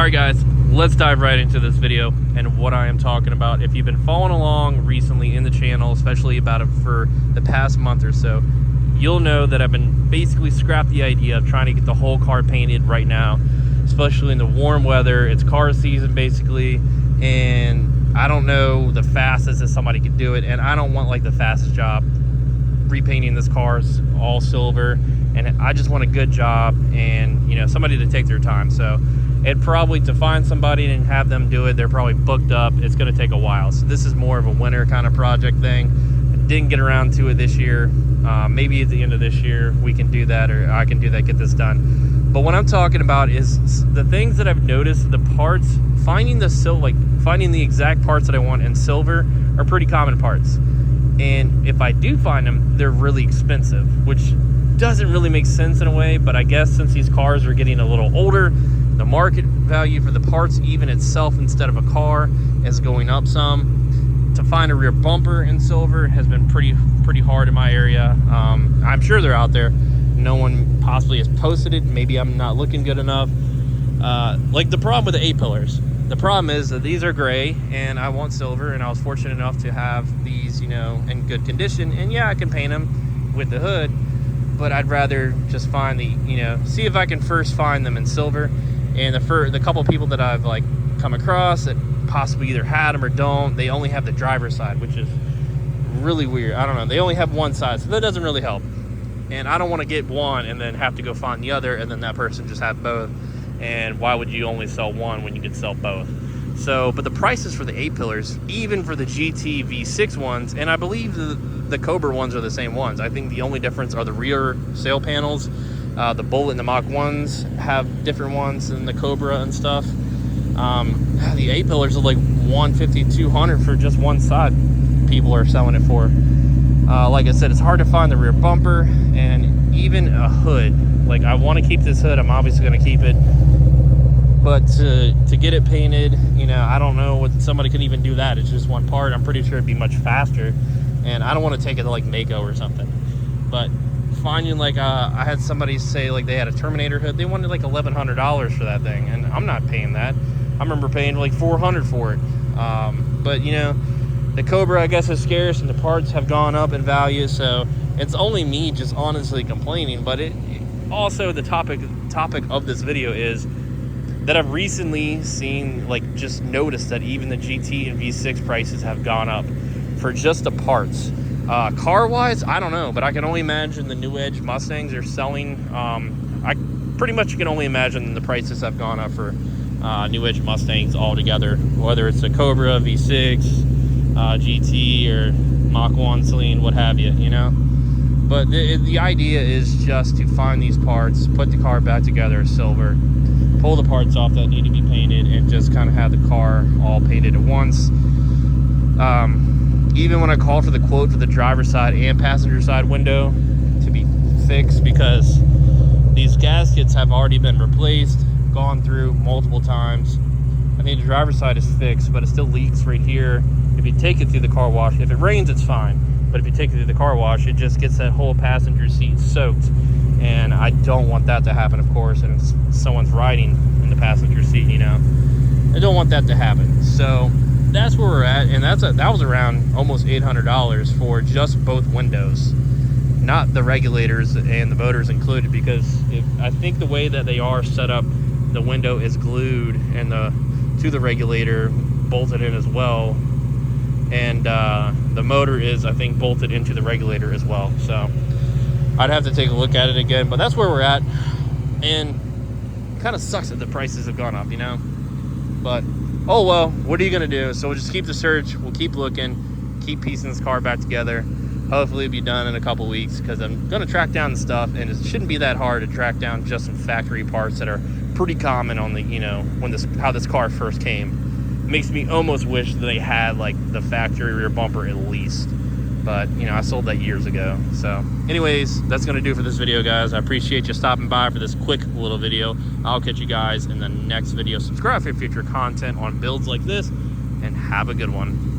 Alright guys, let's dive right into this video and what I am talking about. If you've been following along recently in the channel, especially about it for the past month or so, you'll know that I've been basically scrapped the idea of trying to get the whole car painted right now, especially in the warm weather. It's car season basically, and I don't know the fastest that somebody could do it, and I don't want like the fastest job repainting this car all silver, and I just want a good job and, you know, somebody to take their time. So it probably, to find somebody and have them do it, they're probably booked up. It's going to take a while. So this is more of a winter kind of project thing. I didn't get around to it this year. Maybe at the end of this year we can do that, or I can do that, get this done. But what I'm talking about is the things that I've noticed, the parts, finding the exact parts that I want in silver are pretty common parts. And if I do find them, they're really expensive, which doesn't really make sense in a way. But I guess since these cars are getting a little older, the market value for the parts even itself instead of a car is going up some. To find a rear bumper in silver has been pretty hard in my area. I'm sure they're out there. No one possibly has posted it. Maybe I'm not looking good enough. Like the problem with the A-pillars. The problem is that these are gray and I want silver, and I was fortunate enough to have these, you know, in good condition. And yeah, I can paint them with the hood, but I'd rather just find the, you know, see if I can first find them in silver. And the couple people that I've like come across that possibly either had them or don't, they only have the driver's side, which is really weird. I don't know, they only have one side, so that doesn't really help. And I don't want to get one and then have to go find the other, and then that person just have both. And why would you only sell one when you could sell both? So, but the prices for the A-pillars, even for the GT V6 ones, and I believe the Cobra ones are the same ones. I think the only difference are the rear sail panels. The Bullet and the Mach 1s have different ones than the Cobra and stuff. The A-pillars are like $150, $200 for just one side. People are selling it for. Like I said, it's hard to find the rear bumper and even a hood. Like, I want to keep this hood. I'm obviously going to keep it. But to get it painted, you know, I don't know what somebody can even do that. It's just one part. I'm pretty sure it'd be much faster. And I don't want to take it to like Mako or something. But finding like, I had somebody say like they had a Terminator hood. They wanted like $1,100 for that thing. And I'm not paying that. I remember paying like $400 for it. But, you know, the Cobra, I guess, is scarce and the parts have gone up in value. So it's only me just honestly complaining. But it also, the topic of this video is that I've recently seen, like, just noticed that even the GT and V6 prices have gone up for just the parts. Car-wise, I don't know, but I can only imagine the Newedge Mustangs are selling. I pretty much can only imagine the prices have gone up for Newedge Mustangs altogether, whether it's a Cobra, V6, GT, or Mach 1, Celine, what have you, you know? But the idea is just to find these parts, put the car back together silver, pull the parts off that need to be painted, and just kind of have the car all painted at once. Even when I called for the quote for the driver's side and passenger side window to be fixed, because these gaskets have already been replaced, gone through multiple times. I think the driver's side is fixed, but it still leaks right here. If you take it through the car wash, if it rains, it's fine. But if you take it through the car wash, it just gets that whole passenger seat soaked. And I don't want that to happen, of course. And if someone's riding in the passenger seat, you know, I don't want that to happen. So that's where we're at. And that was around almost $800 for just both windows, not the regulators and the motors included. Because I think the way that they are set up, the window is glued and to the regulator bolted in as well. And the motor is, I think, bolted into the regulator as well. So I'd have to take a look at it again, but that's where we're at. And it kind of sucks that the prices have gone up, you know? But, oh well, what are you going to do? So we'll just keep the search. We'll keep looking, keep piecing this car back together. Hopefully it'll be done in a couple weeks, because I'm going to track down the stuff, and it shouldn't be that hard to track down just some factory parts that are pretty common on the, you know, how this car first came. Makes me almost wish that they had like the factory rear bumper at least, but you know, I sold that years ago. So anyways, that's gonna do for this video, guys. I appreciate you stopping by for this quick little video. I'll catch you guys in the next video. Subscribe for future content on builds like this, and have a good one.